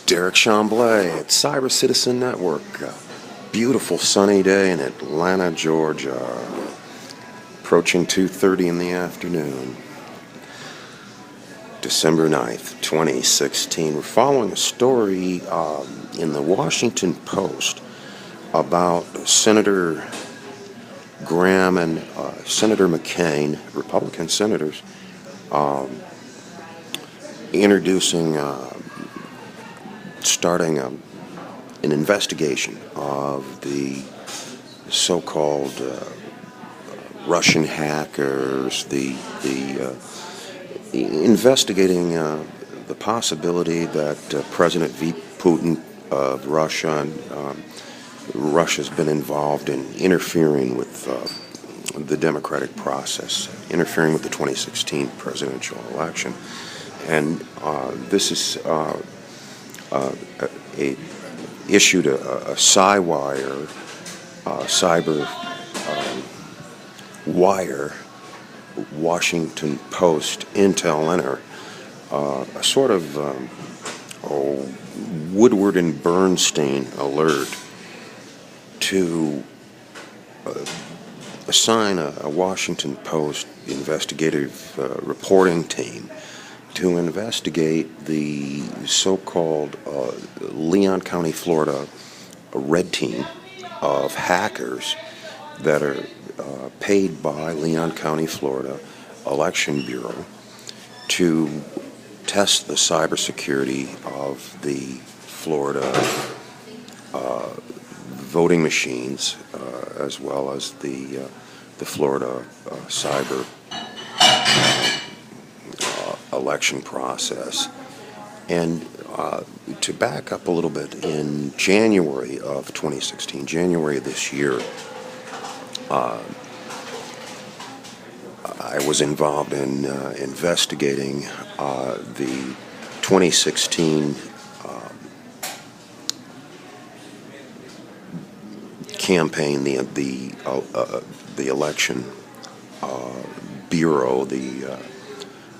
Derekh Chamblay at Cyber Citizen Network. A beautiful sunny day in Atlanta, Georgia. Approaching 2:30 in the afternoon. December 9th, 2016. We're following a story in the Washington Post about Senator Graham and Senator McCain, Republican senators, introducing starting an investigation of the so-called Russian hackers, investigating the possibility that President Putin of Russia Russia's been involved in interfering with the democratic process, interfering with the 2016 presidential election, and this is issued a cyber wire, Washington Post intel enter, a sort of Woodward and Bernstein alert to assign a Washington Post investigative reporting team to investigate the so-called Leon County, Florida red team of hackers that are paid by Leon County, Florida Election Bureau to test the cybersecurity of the Florida voting machines, as well as the Florida cyber election process. And to back up a little bit, in January of 2016, January of this year, I was involved in investigating the 2016 campaign, the election bureau,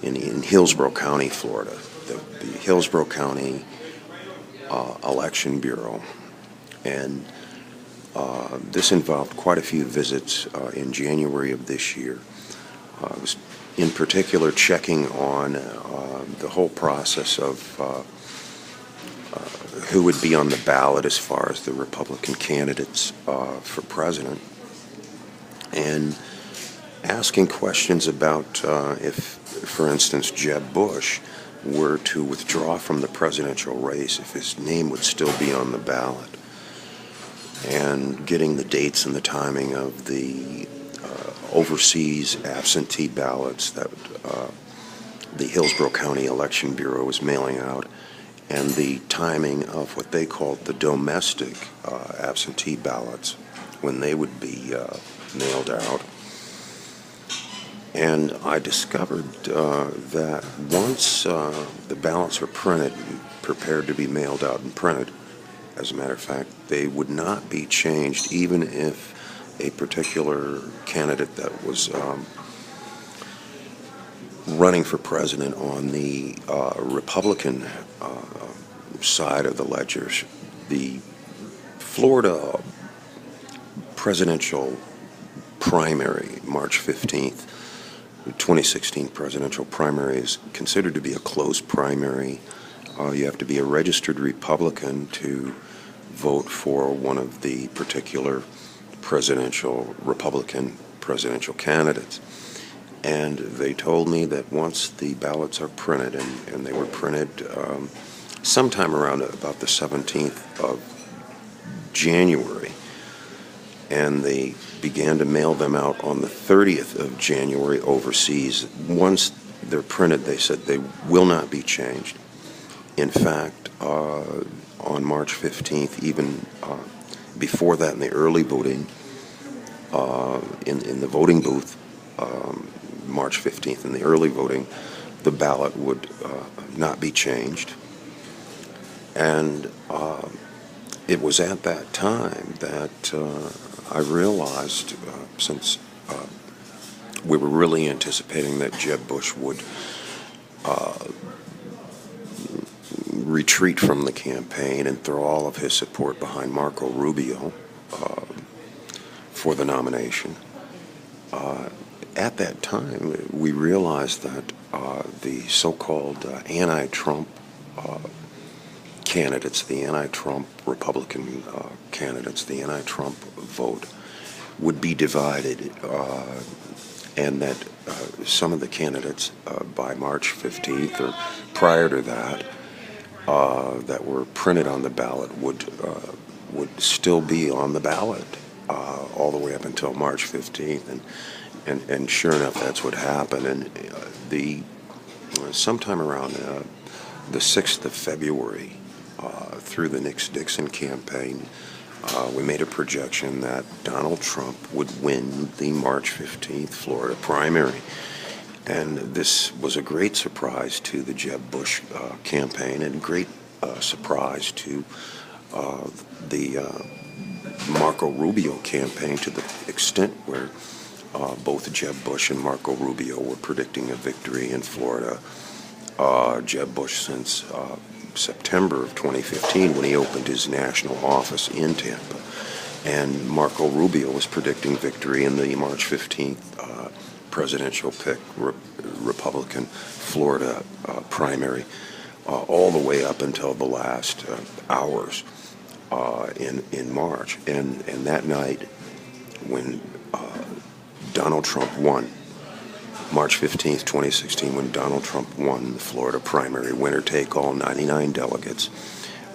in Hillsborough County, Florida, the Hillsborough County Election Bureau, and this involved quite a few visits in January of this year. I was in particular checking on the whole process of who would be on the ballot as far as the Republican candidates for president, and asking questions about if, for instance, Jeb Bush were to withdraw from the presidential race, if his name would still be on the ballot, and getting the dates and the timing of the overseas absentee ballots that the Hillsborough County Election Bureau was mailing out, and the timing of what they called the domestic absentee ballots, when they would be mailed out. And I discovered that once the ballots are printed and prepared to be mailed out and printed, as a matter of fact, they would not be changed even if a particular candidate that was running for president on the Republican side of the ledger. The Florida presidential primary, March 15th, the 2016 presidential primary, is considered to be a closed primary. You have to be a registered Republican to vote for one of the particular Republican presidential candidates. And they told me that once the ballots are printed, and they were printed sometime around about the 17th of January, and they began to mail them out on the 30th of January overseas. Once they're printed, they said they will not be changed. In fact, on March 15th, even before that, in the early voting, in the voting booth, March 15th, in the early voting, the ballot would not be changed. And it was at that time that I realized, since we were really anticipating that Jeb Bush would retreat from the campaign and throw all of his support behind Marco Rubio for the nomination. At that time, we realized that the so-called anti-Trump candidates, the anti-Trump Republican candidates, the anti-Trump vote would be divided, and that some of the candidates by March 15th or prior to that that were printed on the ballot would still be on the ballot all the way up until March 15th, and sure enough, that's what happened. And sometime around the 6th of February, through the Nixon campaign, we made a projection that Donald Trump would win the March 15th Florida primary. And this was a great surprise to the Jeb Bush campaign, and great surprise to the Marco Rubio campaign, to the extent where both Jeb Bush and Marco Rubio were predicting a victory in Florida. Jeb Bush since September of 2015, when he opened his national office in Tampa, and Marco Rubio was predicting victory in the March 15th presidential pick, Republican Florida primary, all the way up until the last hours in March. And that night, when Donald Trump won, March 15th, 2016, when Donald Trump won the Florida primary, winner-take-all, 99 delegates,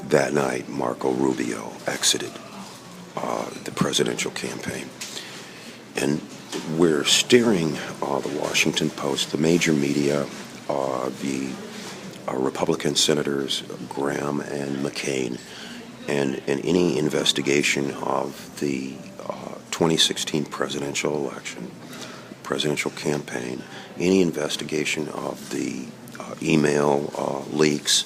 that night Marco Rubio exited the presidential campaign. And we're steering the Washington Post, the major media, the Republican senators Graham and McCain, and any investigation of the 2016 presidential election, presidential campaign, any investigation of the email leaks,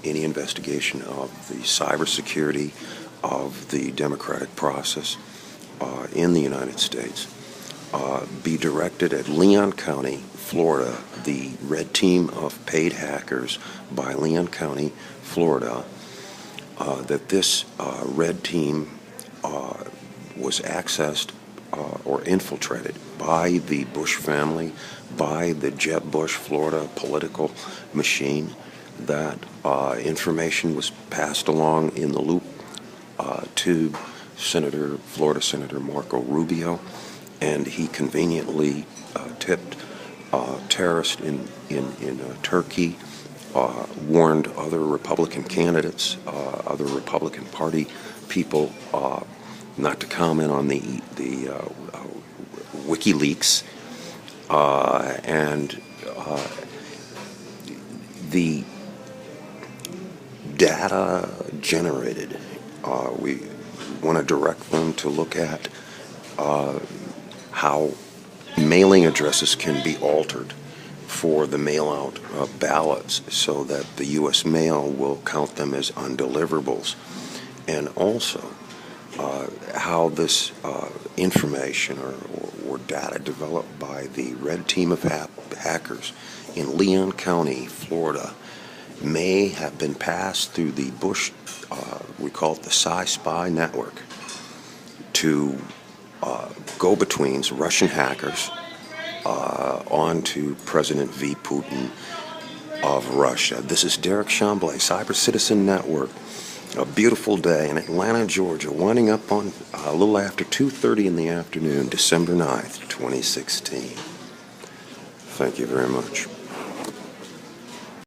any investigation of the cybersecurity of the democratic process in the United States, be directed at Leon County, Florida, the red team of paid hackers by Leon County, Florida, that this red team was accessed or infiltrated by the Bush family, by the Jeb Bush Florida political machine, that information was passed along in the loop to Florida Senator Marco Rubio, and he conveniently tipped terrorists in Turkey, warned other Republican candidates, other Republican Party people, not to comment on the WikiLeaks, and the data generated. We want to direct them to look at how mailing addresses can be altered for the mail-out ballots, so that the U.S. mail will count them as undeliverables, and also how this information or data developed by the red team of hackers in Leon County, Florida, may have been passed through the Bush, we call it the Spy network, to go-betweens, Russian hackers, onto President V. Putin of Russia. This is Derekh Chamblay, Cyber Citizen Network. A beautiful day in Atlanta, Georgia, winding up on a little after 2:30 in the afternoon, December 9th, 2016. Thank you very much.